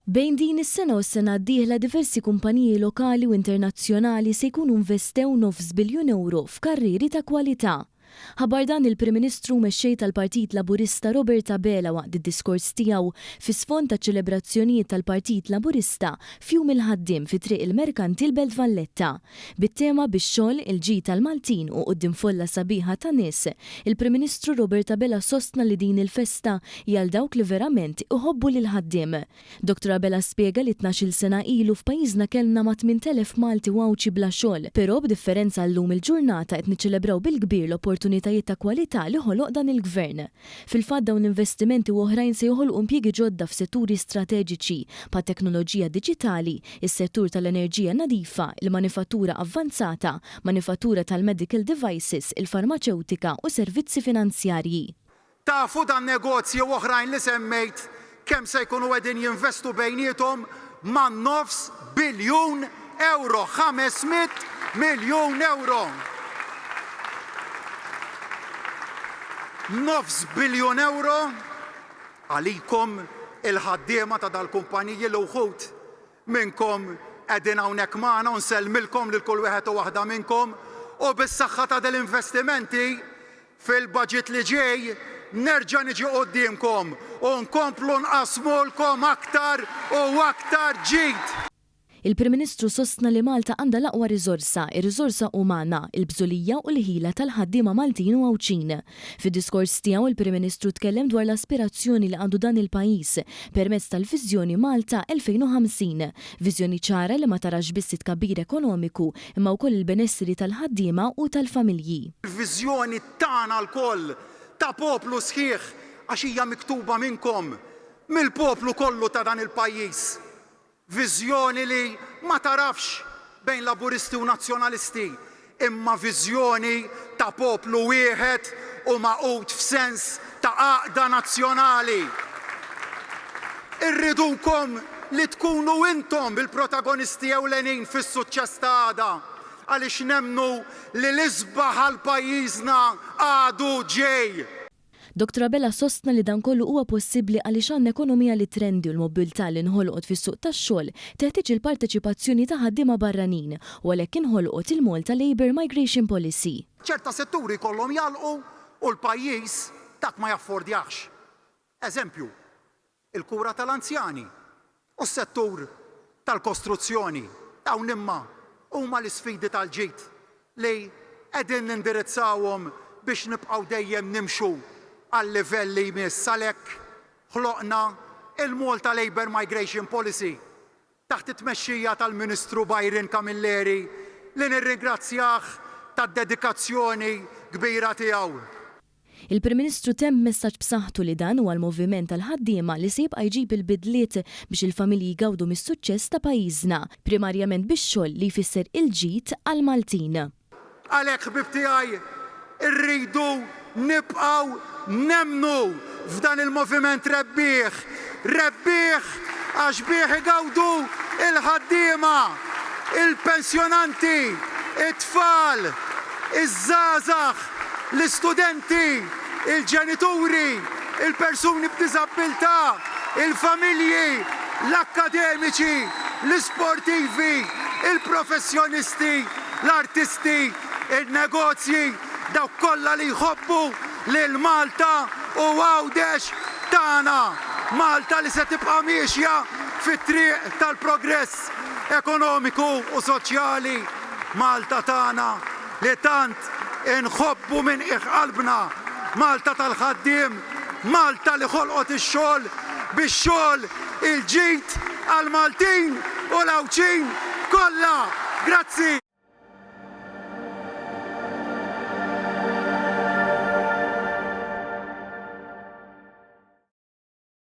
Bejn din is-sena u s-sena d-dieħla diversi kumpaniji lokali u internazzjonali se jkunu investew €9 biljun f'karrieri ta' kwalità. Ħabar dan il-Prim Ministru mexxej tal-Partit Laburista Robert Abela waqt id-diskors tiegħu fis-sfond ta' ċelebrazzjonijiet tal-Partit Laburista f'jum il-ħaddiem fi triq il-Merkanti l-Belt Valletta. Bit-tema bix-xogħol il-ġid tal-Maltin u quddiem folla sabiħa ta' nies, il-Prim Ministru Robert Abela sostna li din il-festa hija għal dawk li verament iħobbu lil ħaddiem. Dr. Abela spjega li 12-il sena ilu f'pajjiżna kellna ma' 8,000 Malti wawċi bla xogħol, però b'differenza llum il-ġurnata qed niċċelebraw bil-kbir l-opportunitajiet ta' kwalità li ħoloq dan il-Gvern. Fil-fatt dawn investimenti u oħrajn se joħolqu impjiegi ġodda f'setturi strateġiċi pa' teknoloġija diġitali, is-settur tal-enerġija nadifa, il-manifattura avvanzata, manifattura tal-medical devices, il-farmaceutika u servizzi finanzjarji. Tafu dan negozji oħrajn li semmejt kemm se jkunu qegħdin jinvestu bejniethom ma' €9 biljun, €500 miljun. €9 biljun għalikom il-ħaddiema ta' dal-kumpaniji l wħud minnkom qegħdin hawnhekk magħna u nsellmilkom lil kull wieħed u waħda minnkom u bis-saħħa ta' dal-investimenti fil-budget li ġej nerġa' niġi qudiemkom u nkomplu nqasmulkom aktar u aktar ġid. Il-Prim Ministru sostna li Malta għandha l-aqwa riżorsa, ir-riżorsa umana, il-bżulija u l-ħila tal-ħaddiema Maltin u Għawċin. Fid-diskors tiegħu il-Prim Ministru tkellem dwar l-aspirazzjoni li għandu dan il-pajjiż permezz tal-Viżjoni Malta 2050, viżjoni ċara li ma tarax biss tkabbir ekonomiku imma wkoll il-benessri tal-ħaddiema u tal-familji. Il-viżjoni tagħna lkoll ta' poplu sħiħ għax hija miktuba minnkom, mill-poplu kollu ta' dan il-pajjiż. Viżjoni li ma tarafx bejn laburisti u nazzjonalisti, imma viżjoni ta' poplu wieħed u maqut f'sens ta' għaqda nazzjonali. Irridunkom li tkunu intom il-protagonisti ewlenin fis-suċċess ta' għada għaliex nemmnu li l-isbaħ għal pajjiżna għadu ġej. Dr. Abela sostna li dan kollu huwa possibbli għaliex għandna ekonomija li trendi u l-mobilità li nħolqot fis-suq tax-xogħol teħtieġ il-parteċipazzjoni ta' ħaddiema barranin u għalhekk inħolqot il-Malta Labour Migration Policy. ċerta setturi kollhom jalqu u l-pajjiż dak ma jaffordjax. Eżempju, il-kura tal-anzjani u s-settur tal-kostruzzjoni dawn imma huma l-isfidi tal-ġid li qegħdin nindirizzawhom biex nibqgħu dejjem nimxu għal-livell li jmiss għalhekk ħloqna il-Malta Labour Migration Policy taħt it-tmexxija tal-Ministru Byron Camilleri li nirringrazzjah tad-dedikazzjoni kbira tiegħu. Il-Prim Ministru temm messaġġ b'saħħtu li dan huwa l-moviment tal-ħaddiema li se jibqa' jġib il-bidliet biex il-familji jgawdu mis-suċċess ta' pajjiżna, primarjament bix-xogħol li jfisser il-ġid għall-Maltin. Għalhekk ħbib tiegħi rridu nibqgħu nemmnu f'dan il-moviment rebbieħ għax bih igawdu il-ħaddiema, il-pensjonanti, it-tfal, iż-żgħażagħ, l-istudenti, il-ġenituri, il-persuni b'diżabilità, il-familji, l-akkademiċi, l-isportivi, il-professjonisti, l-artisti, il-negozji, dawk kollha li jħobbu lil Malta u għawdex tagħna. Malta li se tibqa' miexja fit-triq tal-progress ekonomiku u soċjali. Malta tagħna li tant inħobbu minn qalbna. Malta tal-ħaddiem, Malta li ħolqot ix-xogħol bix-xogħol il-ġid għall-Maltin u l-Għawċin kollha. Grazzi.